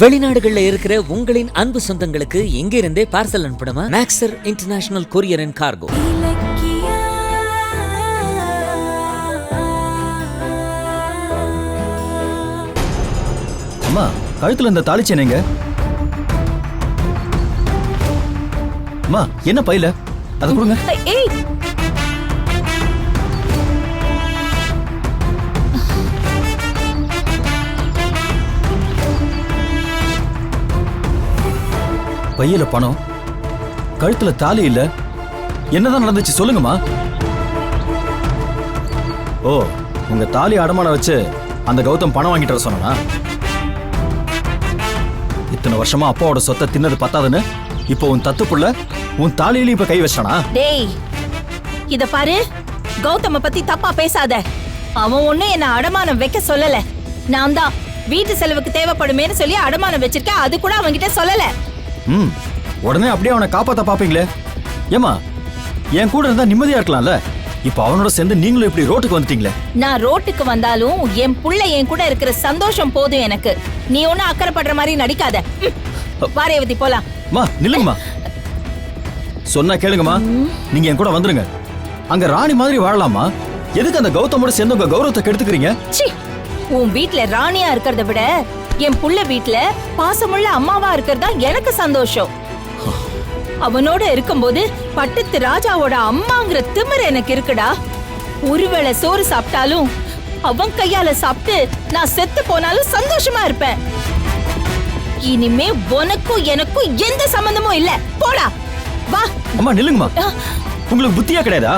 வெளிநாடுகள்ல இருக்கிற உங்களின் அன்பு சொந்தங்களுக்கு எங்க இருந்தே பார்சல் அனுப்பணுமா? Maxer international courier and cargo. அம்மா, கழுத்துல இந்த தாலி செயினுங்க. அம்மா, என்ன பையில அத கொடுங்க. ஏய், பையில பணம், கழுத்துல தாலி இல்ல. என்னதான் நடந்துச்சு சொல்லுங்கம்மா. ஓ, உங்க தாலி அடமான வச்சு அந்த கௌதம் பணம் வாங்கிட்டு வர சொன்னா? இத்தனை வருஷமா அப்பாவோட சொத்தை தின்னது பத்தாதுன்னு இப்போ உன் தத்து புள்ள உன் தாலியில இப்ப கை வச்சானா? டேய், இத பாரு, கௌதம பத்தி தப்பா பேசாத. அவன் ஒண்ணு என்ன அடமானம் வைக்க சொல்லல. நான் தான் வீட்டு செலவுக்கு தேவைப்படுமேன்னு சொல்லி அடமானம் வச்சிருக்கேன். அது கூட அவன்கிட்ட சொல்லல. உடனே அப்படியே அவனை காப்பாத்த பாப்பீங்களே. ஏமா, என் கூட இருந்தா நிம்மதியா இருக்கலாம்ல. இப்ப அவனோட சேர்ந்து நீங்களும் இப்படி ரோட்டுக்கு வந்துட்டீங்களே. நான் ரோட்டுக்கு வந்தாலும் என் புள்ள என் கூட இருக்கிற சந்தோஷம் போதும் எனக்கு. நீ ஒண்ணு அக்கறைப்படுற மாதிரி நடிக்காத. வாரேவதி போலாம். மா, நில்லுங்கம்மா. சொன்னா கேளுங்கம்மா. நீங்க என் கூட வந்துருங்க. அங்க ராணி மாதிரி வாழலாமா? எதுக்கு அந்த கௌதமோட சேர்ந்து உங்க கௌரவத்தை கெடுத்துக்கிறீங்க? உன் வீட்ல ராணியா இருக்கிறத விட என் புள்ள வீட்ல பாசமுள்ள அம்மாவா இருக்கிறதா எனக்கு சந்தோஷம். அவனோட இருக்கும்போது பட்டத்து ராஜாவோட அம்மாங்கிற திமிரு எனக்கு இருக்குடா. ஒருவேளை சோறு சாப்பிட்டாலும் அவன் கையால சாப்பிட்டு நான் செத்து போனாலும் சந்தோஷமா இருப்பேன். இனிமே உனக்கும் எனக்கும் எந்த சம்பந்தமும் இல்ல. போடா, வா. அம்மா, நில்லுங்கம்மா. உங்களுக்கு புத்தியா கிடையாதா?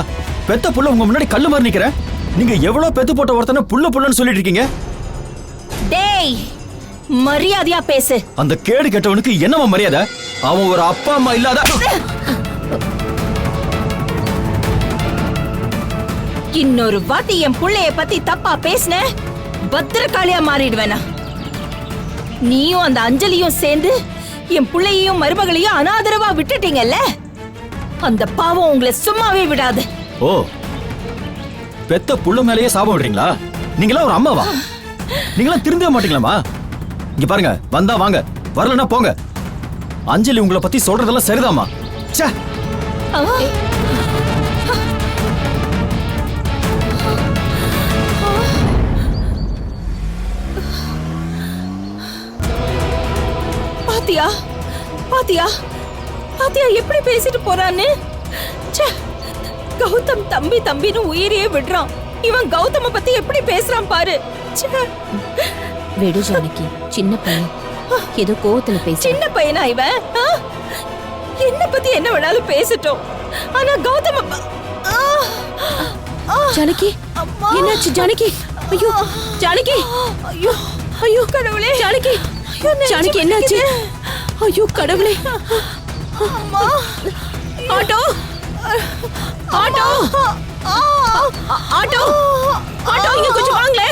பெத்த புள்ள உங்க முன்னாடி கல்லு மாதிரி நிக்கிற. நீங்க எவ்வளவு பெத்து போட்ட ஒருத்தனை புள்ள புள்ளன்னு சொல்லிட்டு இருக்கீங்க. டேய், மரியாதையா பேசு. அந்த கேடு கெட்டவனுக்கு என்னவா மரியாதை? அவன் ஒரு அப்பா அம்மா இல்லாத. இன்னொரு வாட்டி என் புள்ளைய பத்தி தப்பா பேசின பத்திரகாளியா மாறிடுவேனா? நீயும் அந்த அஞ்சலியும் சேர்ந்து என் புள்ளையையும் மருமகளையும் அனாதரவா விட்டுட்டீங்கல்ல, அந்த பாவம் உங்களை சும்மாவே விடாது. ஓ, பெத்த புள்ள மேலேயே சாபம் விடுறீங்களா? நீங்களா ஒரு அம்மாவா? நீங்களா திருந்தவே மாட்டீங்களாமா? இங்க பாருங்க, வந்தா வாங்க, வரலன்னா போங்க. அஞ்சலி உங்களை பத்தி சொல்றதெல்லாம் சரிதாமா? ச்சே. பாத்தியா பாத்தியா பாத்தியா எப்படி பேசிட்டு போறான்னு? கௌதம் தம்பி தம்பின்னு உயிரையே விடுறான். இவன் கௌதம பத்தி எப்படி பேசுறான் பாரு. விடு ஜானகி, சின்ன பையன், ஏதோ கோவத்துல பேச. சின்ன பையனா இவன்? என்ன பத்தி என்ன வேணாலும் பேசட்டும். ஆனா கௌதம ஜானகி, என்னாச்சு ஜானகி? ஐயோ ஜானகி, ஐயோ ஐயோ கடவுளே. ஜானகி, ஜானகி என்னாச்சு? ஐயோ கடவுளே. ஆட்டோ, ஆட்டோ, ஆட்டோ, ஆட்டோ, இங்க கொஞ்சம் வாங்களே.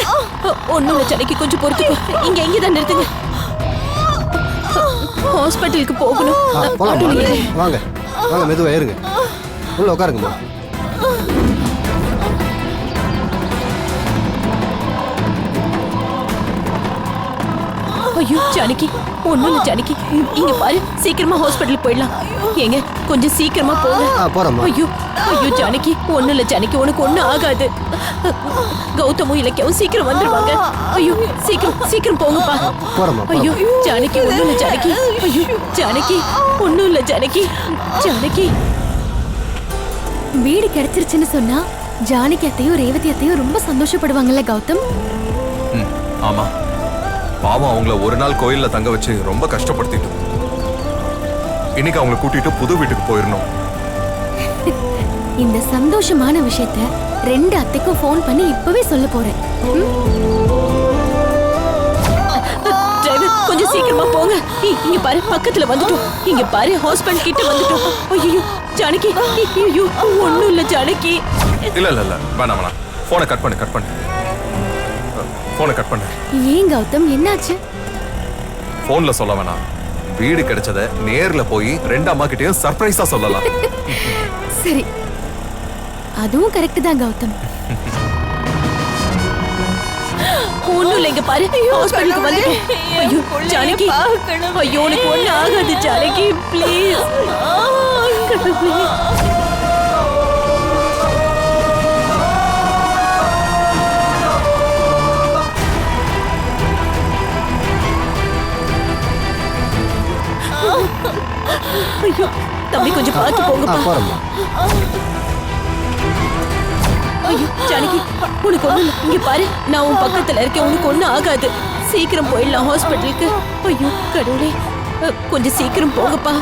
ஒண்ணும் இல்ல ஜானகி, கொஞ்சம் பொறுத்துக்கோ. இங்க எங்கதான் நிறுத்துங்க. ஹாஸ்பிட்டலுக்கு போகணும். வாங்க வாங்க, மெதுவா ஏறுங்க. உள்ள உட்காருங்கம்மா. ஐயோ ஜானகி, ஒண்ணும் இல்ல ஜானகி, இங்க பாரு, சீக்கிரமா ஹாஸ்பிட்டலுக்கு போயிடலாம். ஏங்க கொஞ்சம் சீக்கிரமா போங்க. போறோம்மா. ஐயோ ஐயோ ஜானகி, ஒண்ணும் இல்ல ஜானகி, உனக்கு ஒண்ணும் ஆகாது. கௌதமும் இலக்கியாவும் சீக்கிரம் வந்துருவாங்க. ஐயோ சீக்கிரம் சீக்கிரம் போங்கப்பா. போறோம்மா. ஐயோ ஜானகி, ஒண்ணும் இல்ல ஜானகி. ஐயோ ஜானகி, ஒண்ணும் இல்ல ஜானகி. ஜானகி, வீடு கிடைச்சிருச்சுன்னு சொன்னா ஜானகி அத்தையும் ரேவதி அத்தையும் ரொம்ப சந்தோஷப்படுவாங்கல்ல கௌதம்? ஆமா, பாவம் அவங்கள ஒரு நாள் கோயில்ல தங்க வச்சு ரொம்ப கஷ்டப்படுத்திட்டு இன்னைக்கு அவங்கள கூட்டிட்டு புது வீட்டுக்கு போயிடணும். இந்த சந்தோஷமான விஷயத்த ரெண்டு அத்தைக்கும் ஃபோன் பண்ணி இப்பவே சொல்ல போறேன். டிரைவர் கொஞ்சம் சீக்கிரமா போங்க. இங்க பாரு, பக்கத்துல வந்துட்டோம். இங்க பாரு, ஹாஸ்பிடல் கிட்ட வந்துட்டோம். ஐயோ ஜானகி, ஐயோ ஒண்ணும் இல்ல ஜானகி. இல்ல இல்ல இல்ல, வேணாம் வேணாம். போனை கட் பண்ணு, கட் பண்ணு. போனை கட் பண்ணு. ஏன் கௌதம், என்னாச்சு? போன்ல சொல்ல வேணாம். வீடு கிடைச்சத நேர்ல போய் ரெண்டு அம்மா கிட்டயும் சர்ப்ரைஸா சொல்லலாம். சரி, அதுவும் கரெக்ட் தான் கௌதம். ஒண்ணும் இல்ல, இங்க பாரு ஹாஸ்பிடலுக்கு வந்துட்டோம். ஐயோ ஜானகி, ஐயோ உனக்கு ஒண்ணு ஆகாது ஜானகி, ப்ளீஸ். கடவுளே. ஐயோ தம்பி கொஞ்சம் பார்த்து போங்கப்பா. போறோம்மா. ஐயோ ஜானகி, உனக்கு ஒண்ணு இல்ல, இங்க பாரு நான் உன் பக்கத்துல இருக்கேன், உனக்கு ஒண்ணும் ஆகாது. சீக்கிரம் போயிடலாம் ஹாஸ்பிட்டலுக்கு. ஐயோ கடவுளே, கொஞ்சம் சீக்கிரம் போங்கப்பா.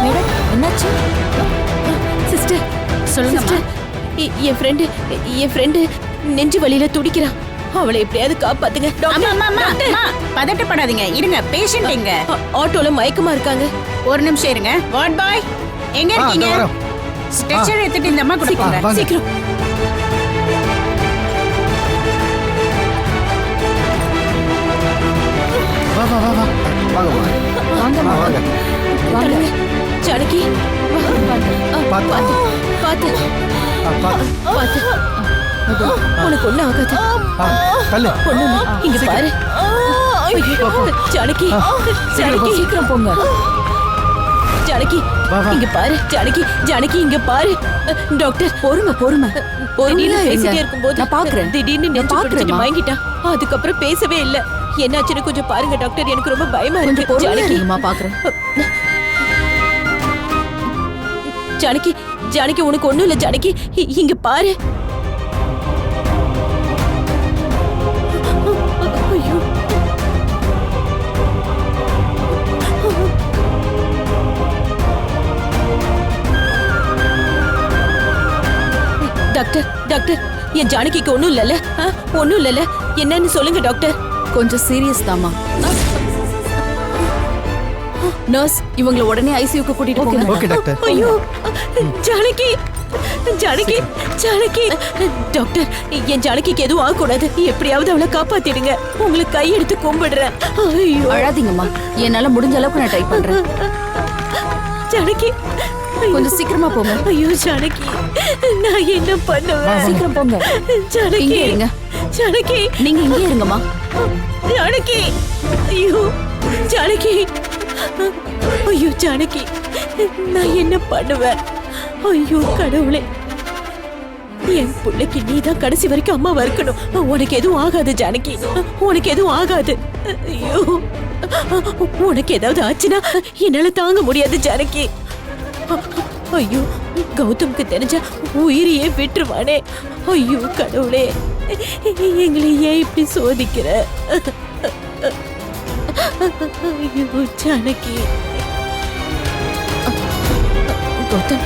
மேடம் என்னாச்சு? சிஸ்டர் சொல்லுங்க. என் ஃப்ரெண்டு நெஞ்சு வலியில துடிக்கிறான். அவளை எப்படியாவது காப்பாத்துங்க. பதட்டப்படாதீங்க, இருங்க. பேஷண்ட் எங்க? ஆட்டோல மயக்கமா இருக்காங்க. ஒரு நிமிஷம் இருங்க. வார்ட் பாய் எங்க இருக்கீங்க? இதோ வரோம். ஸ்ட்ரெச்சர் எடுத்துட்டு இந்த அம்மா கூட போங்க. வாங்க. சீக்கிரம். வா வா வா வா வாங்கம்மா. வாங்க. தள்ளுங்க. ஜானகி பாத்து. பாத்து பாத்து. பாத்து. உனக்கு ஒண்ணு ஆகாது. தள்ளு. ஒண்ணு இல்ல. இங்க பாரு. ஐயோ, ஜானகி சீக்கிரம் போங்க. ஜானகி இங்க பாரு. ஜானகி இங்க பாரு. டாக்டர் பொறுமை. திடீர்னு பேசிட்டே இருக்கும்போது நான் பாக்குறேன். திடீர்னு நெஞ்சு பிடிச்சிட்டு மயங்கிட்டான். அதுக்கப்புறம் பேசவே இல்ல. என்னாச்சுன்னு கொஞ்சம் பாருங்க டாக்டர், எனக்கு ரொம்ப பயமா இருக்கு. ஜானகி உனக்கு ஒண்ணும் இல்ல. ஜானகி இங்க பாரு. ஐயோ டாக்டர் என் ஜானகிக்கு ஒண்ணும் இல்லல? ஒண்ணும் இல்லல? என்னன்னு சொல்லுங்க டாக்டர். கொஞ்சம் சீரியஸ் தாமா. நர்ஸ், இவங்களை உடனே ஐசியூக்கு கூட்டிட்டு போங்க. Okay doctor. ஐயோ ஜானகி டாக்டர், என் ஜானகிக்கு எதுவும் ஆகக்கூடாது. எப்படியாவது அவளை காப்பாத்திடுங்க. உங்களுக்கு கையெடுத்து கும்பிடுறேன். ஐயோ அழாதீங்கம்மா, என்னால முடிஞ்ச அளவுக்கு நான் ட்ரை பண்றேன். ஜானகி கொஞ்சம் சீக்கிரமா போங்க. ஐயோ ஜானகி, நான் என்ன பண்ணுவேன்? சீக்கிரம் போங்க. ஜானகி இங்கே இருங்க. ஜானகி நீங்க இங்கே இருங்கம்மா. ஜானகி ஐயோ ஜானகி ஐயோ ஜானகி, நான் என்ன பண்ணுவேன்? ஐயோ கடவுளே, என் பிள்ளைக்கு நீதான் கடைசி வரைக்கும் அம்மாவா இருக்கணும். உனக்கு எதுவும் ஆகாது ஜானகி, உனக்கு எதுவும் ஆகாது. ஐயோ உனக்கு ஏதாவது ஆச்சுன்னா என்னால தாங்க முடியாது ஜானகி. ஐயோ கௌதம்க்கு தெரிஞ்சா உயிரையே விட்டுருவானே. ஐயோ கடவுளே, எங்களை ஏன் இப்படி சோதிக்கிற? ஐயோ ஜானகி. கௌதம்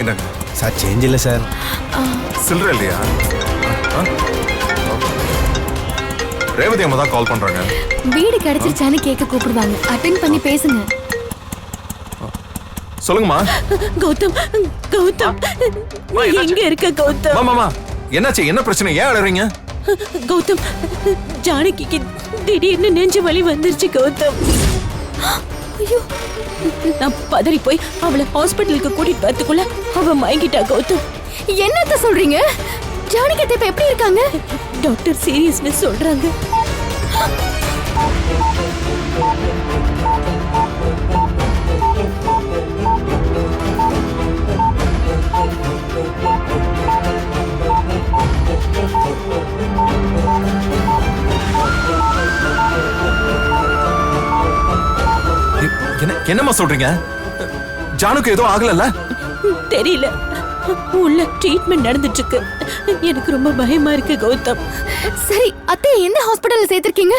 என்னங்க சார் சேஞ்ச் இல்லை சார். சில்லற இல்லையா? ரேவதி அம்மா தான் கால் பண்றாங்க. வீடு கிடைச்சிருச்சான்னு கேட்க கூப்பிடுவாங்க. அட்டெண்ட் பண்ணி பேசுங்க. சொல்லுங்கம்மா. கௌதம் நீ எங்க இருக்க கௌதம்? மாமா என்னாச்சு? என்ன பிரச்சனை? ஏன் அழறீங்க? கௌதம், ஜானகிக்கு திடீர்னு நெஞ்சு வலி வந்துருச்சு கௌதம். ஐயோ, நான் பதறி போய் அவளை ஹாஸ்பிட்டலுக்கு கூட்டிட்டு வரதுக்குள்ள அவ மயங்கிட்டா கௌதம். என்னத்த சொல்றீங்க? ஜானகி இப்ப எப்படி இருக்காங்க? டாக்டர் சீரியஸ்னு சொல்றாங்க. என்னம்மா சொல்றீங்க? ஜானுக்கு ஏதோ ஆகலல்ல? தெரியல, உள்ள ட்ரீட்மெண்ட் நடந்துட்டு இருக்கு. எனக்கு ரொம்ப பயமா இருக்கு கௌதம். சரி, அத்தை எந்த ஹாஸ்பிடல்ல சேர்த்திருக்கீங்க?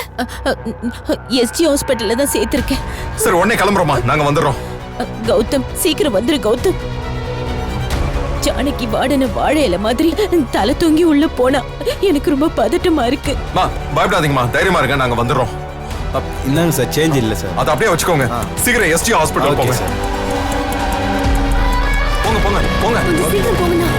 எஸ்ஜி ஹாஸ்பிடல்ல தான் சேர்த்திருக்கேன். சரி உடனே கிளம்புறோமா, நாங்க வந்துடுறோம். கௌதம் சீக்கிரம் வந்துரு கௌதம். ஜானகி வாடன வாழை இலை மாதிரி தலை தூங்கி உள்ள போனா. எனக்கு ரொம்ப பதட்டமா இருக்கு. பயப்படாதீங்கம்மா, தைரியமா இருங்க, நாங்க வந்துடுறோம். இந்தாங்க சார், சேஞ்ச் இல்லை சார். அதை அப்படியே வச்சுக்கோங்க. சீக்கிரம் எஸ்டி ஹாஸ்பிட்டல் போங்க. போங்க போங்க போங்க கொஞ்சம் சீக்கிரம் போங்கண்ணா.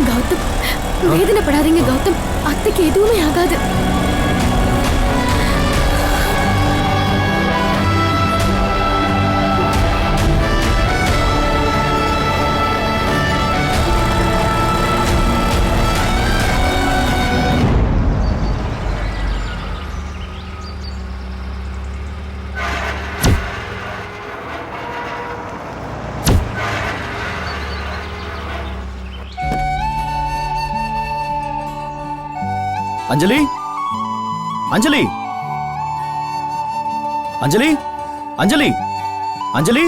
கௌதம், வேதனைப்படாதீங்க கௌதம். அத்தைக்கு எதுவுமே ஆகாது. அஞ்சலி, அஞ்சலி, அஞ்சலி, அஞ்சலி, அஞ்சலி,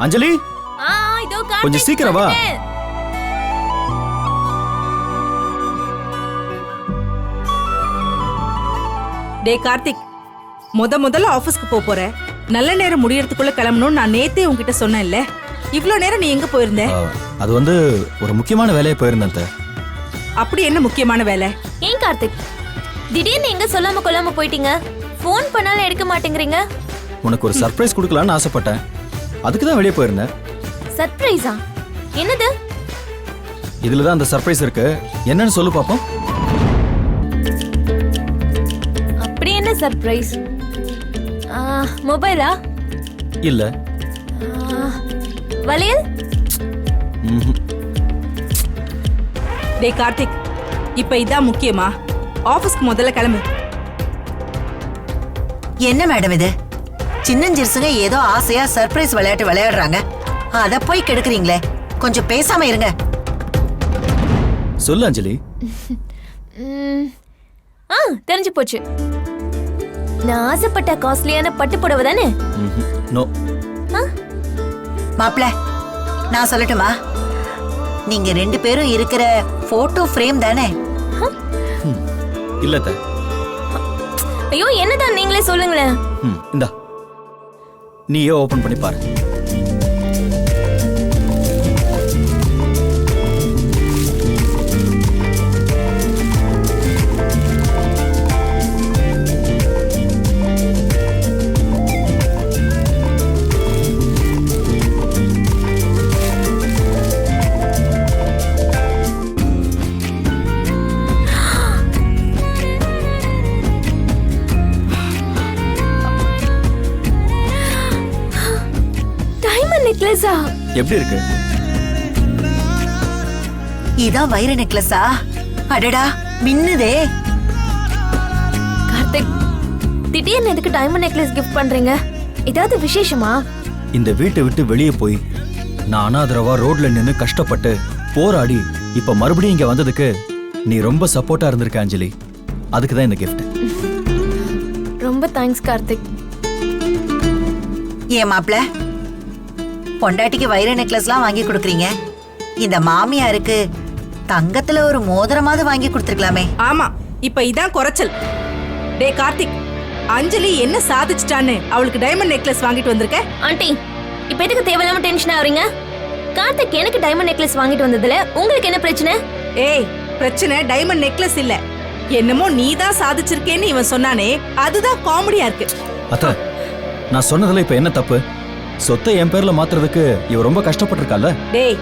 அஞ்சலி, கொஞ்சம் சீக்கிரம் வா. டே கார்த்திக், முதல்ல ஆபீஸ்க்கு போற. நல்ல நேரம் முடியறதுக்குள்ள கிளம்பணும்னு நான் நேத்தே உன்கிட்ட சொன்னேன்ல. இவ்ளோ நேரம் நீ எங்க போயிருந்த? அது வந்து ஒரு முக்கியமான வேலையை போயிருந்தேன். அப்படி என்ன முக்கியமான வேலை? ஏன் கார்த்திக் திடீர்னு எங்க சொல்லாம கொள்ளாம போயிட்டீங்க? ஃபோன் பண்ணாலும் எடுக்க மாட்டேங்கிறீங்க. உனக்கு ஒரு சர்ப்ரைஸ் கொடுக்கலாம்னு ஆசைப்பட்டேன். அதுக்கு தான் வெளியே போயிருந்தேன். சர்ப்ரைஸா? என்னது? இதுல தான் அந்த சர்ப்ரைஸ் இருக்கு. என்னன்னு சொல்லு பாப்போம். அப்படி என்ன சர்ப்ரைஸ்? மொபைலா? இல்ல. வளையல்? டே கார்த்திக், இப்ப இதான் முக்கியமா? ஆபீஸ்க்கு முதல்ல கிளம்பு. என்ன மேடம் இது? சின்னஞ்சிறுசுங்க ஏதோ ஆசையா சர்ப்ரைஸ் விளையாட்டு விளையாடுறாங்க. அத போய் கெடுக்குறீங்களே. கொஞ்சம் பேசாம இருங்க. சொல்லு அஞ்சலி. தெரிஞ்சு போச்சு. நான் ஆசைப்பட்ட காஸ்ட்லியான பட்டு புடவை தானே? நோ. மாப்ள, நான் சொல்லட்டுமா? நீங்க 2 பேரும் இருக்கிற போட்டோ ஃப்ரேம் தானே? இல்ல. ஐயோ, என்னதான் நீங்களே சொல்லுங்களேன். இந்தா, நீயே ஓபன் பண்ணி பாரு. நெக்லஸா? எப்படி இருக்கு? இதான் வைர நெக்லஸா? அடடா, மின்னுதே. கார்த்திக், திடீர்னு எதுக்கு டைமண்ட் நெக்லஸ் கிஃப்ட் பண்றீங்க? ஏதாவது விசேஷமா? இந்த வீட்டை விட்டு வெளியே போய் நான் அனாதரவா ரோட்ல நின்னு கஷ்டப்பட்டு போராடி இப்ப மறுபடியும் இங்க வந்ததுக்கு நீ ரொம்ப சப்போர்ட்டா இருந்திருக்க அஞ்சலி. அதுக்கு தான் இந்த கிஃப்ட். ரொம்ப தேங்க்ஸ் கார்த்திக். ஏன் மாப்ள, பொண்டாட்டிக்கு வைர நெக்லஸ்லாம் வாங்கி கொடுக்குறீங்க. இந்த மாமியாருக்கு தங்கத்துல ஒரு மோதிரமாவது வாங்கி கொடுத்துருக்கலாமே. ஆமா, இப்ப இதான் குறைச்சல். டே கார்த்திக், அஞ்சலி என்ன சாதிச்சிட்டான்னு அவளுக்கு டைமண்ட் நெக்லஸ் வாங்கிட்டு வந்திருக்க? ஆண்டி, இப்ப எதுக்கு தேவையில்லாம டென்ஷன் ஆவறீங்க? கார்த்திக் எனக்கு டைமண்ட் நெக்லஸ் வாங்கிட்டு வந்ததுல உங்களுக்கு என்ன பிரச்சனை? ஏய், பிரச்சனை டைமண்ட் நெக்லஸ் இல்ல. என்னமோ நீ தான் சாதிச்சிருக்கேன்னு இவன் சொன்னானே, அதுதான் காமெடியா இருக்கு. அத்த, நான் சொன்னதுல இப்ப என்ன தப்பு? சொத்தை என் பேர்ல மாத்துறதுக்கு இவ ரொம்ப கஷ்டப்பட்டிருக்கால. டேய்,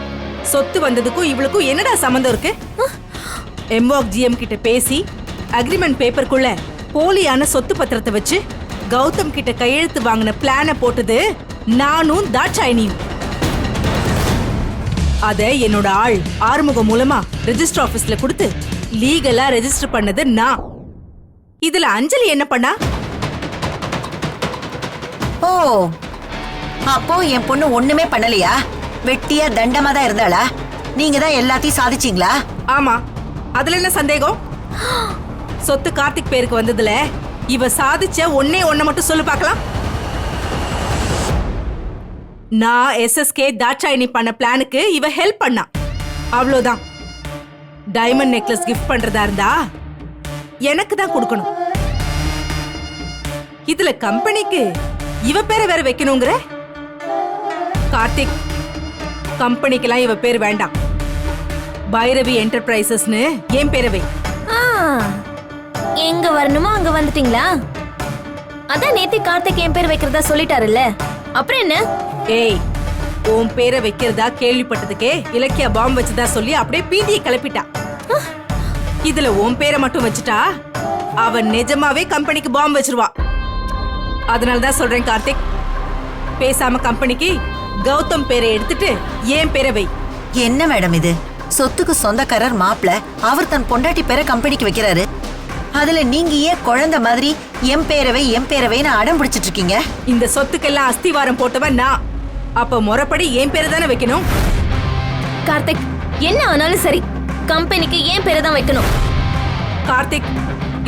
சொத்து வந்ததுக்கும் இவளுக்கும் என்னடா சம்பந்தம் இருக்கு? எம்வாக் ஜிஎம் கிட்ட பேசி அக்ரிமெண்ட் பேப்பருக்குள்ள போலியான சொத்து பத்திரத்தை வச்சு கௌதம் கிட்ட கையெழுத்து வாங்கின பிளான போட்டது நானும் தாட்சாயினியும். அத என்னோட ஆள் ஆறுமுகம் மூலமா ரெஜிஸ்டர் ஆபீஸ்ல கொடுத்து லீகலா ரெஜிஸ்டர் பண்ணது நான். இதுல அஞ்சலி என்ன பண்ணா? ஓ, அப்போ என் பொண்ணு ஒண்ணுமே பண்ணலையா? வெட்டியா தண்டமா தான் இருந்தாளா? நீங்க தான் எல்லாத்தையும் சாதிச்சீங்களா? ஆமா, அதுல என்ன சந்தேகம்? சொத்து கார்த்திக் பேருக்கு வந்ததுல இவ சாதிச்ச ஒண்ணே ஒண்ண மட்டும் சொல்லு பார்க்கலாம். நான் எஸ்எஸ்கே தாட்சாயினி பண்ண பிளானுக்கு இவ ஹெல்ப் பண்ணா, அவ்வளவுதான். டைமண்ட் நெக்லஸ் கிஃப்ட் பண்றதா இருந்தா எனக்கு தான் கொடுக்கணும். இதுல கம்பெனிக்கு இவ பேரை வேற வைக்கணுங்கிற? கார்த்திக், கம்பெனிக்கெல்லாம் இவ பேர் வேண்டாம். பைரவி என்டர்பிரைசஸ்னு என் பேரை வை. எங்க வரணுமோ அங்க வந்துட்டீங்களா? அதான் நேத்தி கார்த்திக் என் பேர் வைக்கிறதா சொல்லிட்டாருல்ல, அப்புறம் என்ன? ஏய், உன் பேரை வைக்கிறதா கேள்விப்பட்டதுக்கே இலக்கியா பாம்பு வச்சதா சொல்லி அப்படியே பீதியை கிளப்பிட்டா. இதுல உன் பேரை மட்டும் வச்சுட்டா அவன் நிஜமாவே கம்பெனிக்கு பாம்பு வச்சிருவா. அதனாலதான் சொல்றேன் கார்த்திக், பேசாம கம்பெனிக்கு கௌதம் பேரை எடுத்துட்டு ஏன் பேரை வை. என்ன மேடம் இது? சொத்துக்கு சொந்தக்காரர் மாப்பிள, அவர் தன் பொண்டாட்டி பேரை கம்பெனிக்கு வைக்கிறாரு. அதுல நீங்க ஏன் குழந்தை மாதிரி எம் பேரவைன்னு அடம் பிடிச்சிட்டு இருக்கீங்க? இந்த சொத்துக்கெல்லாம் அஸ்திவாரம் போட்டவன் நான். அப்ப முறைப்படி என் பேரை தானே வைக்கணும். கார்த்திக், என்ன ஆனாலும் சரி, கம்பெனிக்கு ஏன் பேரை தான் வைக்கணும். கார்த்திக்,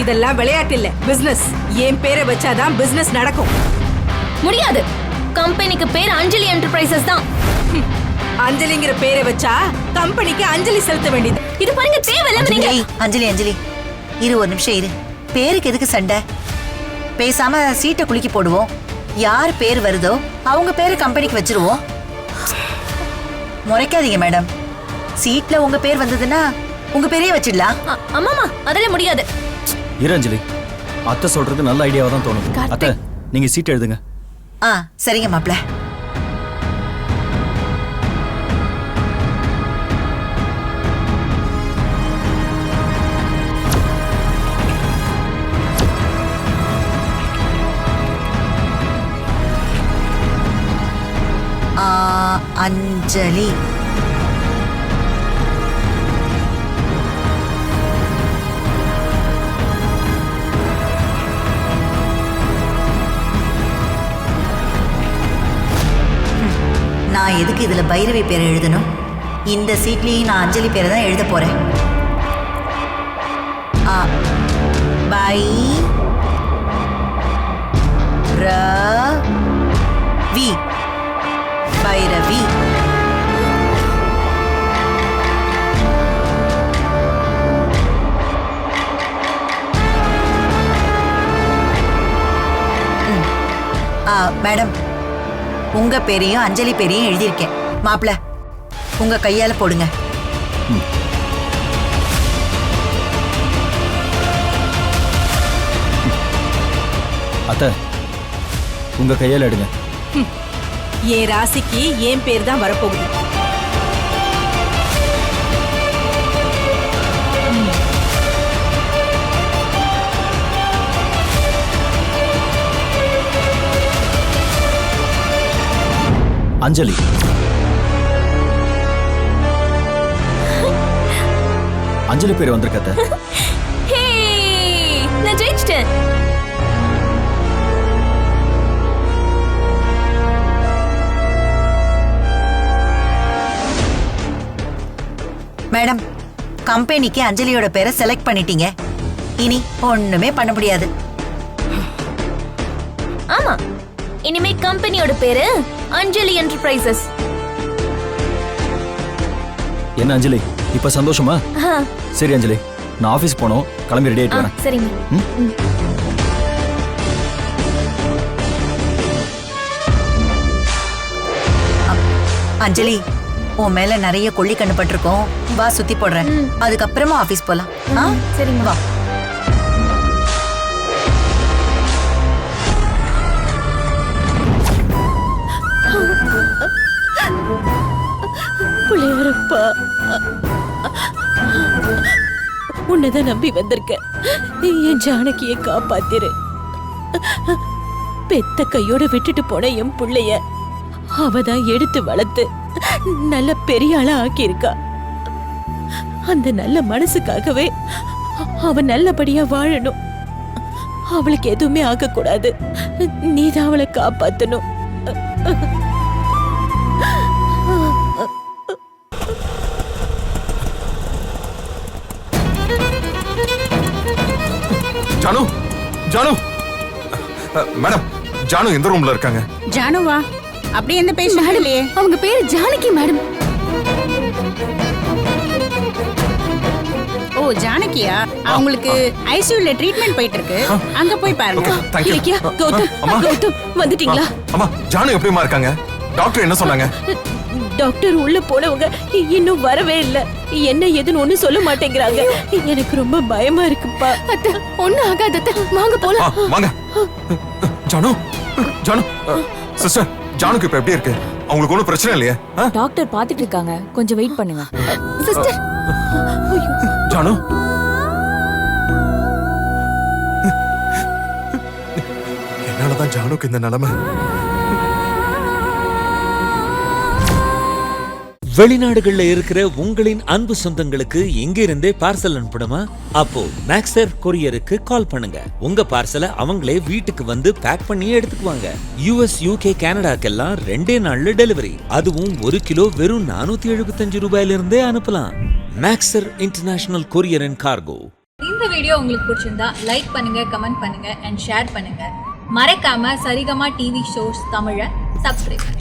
இதெல்லாம் விளையாட்டு இல்ல, பிசினஸ். என் பேரை வச்சாதான் பிசினஸ் நடக்கும். முடியாது. கம்பெனிக்கு பேர் அஞ்சலி என்டர்பிரைசஸ் தான். அஞ்சலிங்கிற பேரை வச்சா கம்பெனிக்கு அஞ்சலி செலுத்த வேண்டியது. இது பாருங்க, தேவையில்லாம நீங்க. அஞ்சலி இரு, ஒரு நிமிஷம் இரு. பேருக்கு எதுக்கு சண்டை? பேசாம சீட்டை குலுக்கி போடுவோம். யார் பேர் வருதோ அவங்க பேரு கம்பெனிக்கு வச்சிருவோம். முறைக்காதீங்க மேடம். சீட்ல உங்க பேர் வந்ததுன்னா உங்க பேரையே வச்சிடலாம். அம்மாமா, அதெல்லாம் முடியாது. இரு அஞ்சலி, அத்தை சொல்றது நல்ல ஐடியாவா தான் தோணுது. அத்தை, நீங்க சீட் எழுதுங்க. சரிங்க மாப்ள. அஞ்சலி. நான் எதுக்கு இதுல பைரவி பேரை எழுதணும்? இந்த சீட்லயும் நான் அஞ்சலி பேரை தான் எழுத போறேன். பைரவி. பைரவி. மேடம், உங்க பேரையும் அஞ்சலி பேரையும் எழுதியிருக்கேன். மாப்பிள, உங்க கையால போடுங்க. அத்தை, உங்க கையால எடுங்க. என் ராசிக்கு என் பேர் தான் வரப்போகுது. அஞ்சலி. அஞ்சலி பேர் வந்திருக்கத்த. ஹே, நான் ஜெயிச்சிட்டேன். மேடம், கம்பெனிக்கு அஞ்சலியோட பேரை செலக்ட் பண்ணிட்டீங்க. இனி ஒண்ணுமே பண்ண முடியாது. ஆமா, இனிமே கம்பெனியோட பேரு அஞ்சலி என்டர்பிரைசஸ். என்ன அஞ்சலி, இப்ப சந்தோஷமா? சரி அஞ்சலி, நான் ஆபீஸ் போனோம், கிளம்பி ரெடி ஆயிட்டு வரேன். சரிங்க. அஞ்சலி, உன் மேல நிறைய கொள்ளி கண்டுபட்டிருக்கோம். வா, சுத்தி போடுறேன். அதுக்கப்புறமா ஆபீஸ் போலாம். சரிங்க, வா. பிள்ளையாரப்பா, உன்னதான் நம்பி வந்திருக்க. என் ஜானகியை காப்பாத்திரு. பெத்த கையோட விட்டுட்டு போன என் பிள்ளைய அவதான் எடுத்து வளர்த்து நல்ல பெரிய ஆளா ஆக்கியிருக்கா. அந்த நல்ல மனசுக்காகவே அவ நல்லபடியா வாழணும். அவளுக்கு எதுவுமே ஆகக்கூடாது. நீதான் அவளை காப்பாத்தணும். ஜானு, ஜானு மேடம், ஜானு எந்த ரூம்ல இருக்காங்க? ஜானுவா? அப்படி எந்த பேஷண்ட் இல்லையே. அவங்க பேரு ஜானகி மேடம். ஓ, ஜானகியா? அவங்களுக்கு ஐசியூல ட்ரீட்மெண்ட் போயிட்டு இருக்கு. அங்க போய் பாருங்க. இலக்கியா, கௌதம், கௌதம் வந்துட்டீங்களா? அம்மா, ஜானு எப்படிமா இருக்காங்க? டாக்டர் என்ன சொன்னாங்க? டாக்டர் உள்ள போனவங்க இன்னும் வரவே இல்ல. என்ன ஏதுன்னு ஒண்ணு சொல்ல மாட்டேங்கிறாங்க. எனக்கு ரொம்ப பயமா இருக்குப்பா. அத்தை ஒண்ணும் ஆகாது அத்தை, வாங்க போலாம். வாங்க. ஜானு, ஜானு, சிஸ்டர், ஜானுக்கு இப்ப எப்படி இருக்கு? அவங்களுக்கு ஒன்றும் பிரச்சனை இல்லையா? டாக்டர் பாத்துட்டு இருக்காங்க, கொஞ்சம் வெயிட் பண்ணுங்க. சிஸ்டர், ஜானு, என்னாலதான் ஜானுக்கு இந்த நிலைமை. வெளிநாடுகள்ல இருக்கிற உங்களின் அன்பு சொந்தங்களுக்கு எங்க இருந்தே பார்சல் அனுப்பணுமா? அப்போ மேக்ஸர் கொரியருக்கு கால் பண்ணுங்க. உங்க பார்சலை அவங்களே வீட்டுக்கு வந்து பேக் பண்ணி எடுத்துக்குவாங்க. யுஎஸ், யூகே, கனடாக்கெல்லாம் 2 நாள்ல டெலிவரி. அதுவும் 1 கிலோ வெறும் 475 ரூபாயில இருந்தே அனுப்பலாம். Maxar international courier and cargo. இந்த வீடியோ உங்களுக்கு பிடிச்சிருந்தா லைக் பண்ணுங்க, கமெண்ட் பண்ணுங்க அண்ட் ஷேர் பண்ணுங்க. மறக்காம சரிகமா டிவி ஷோஸ் தமிழை சப்ஸ்கிரைப் பண்ணுங்க.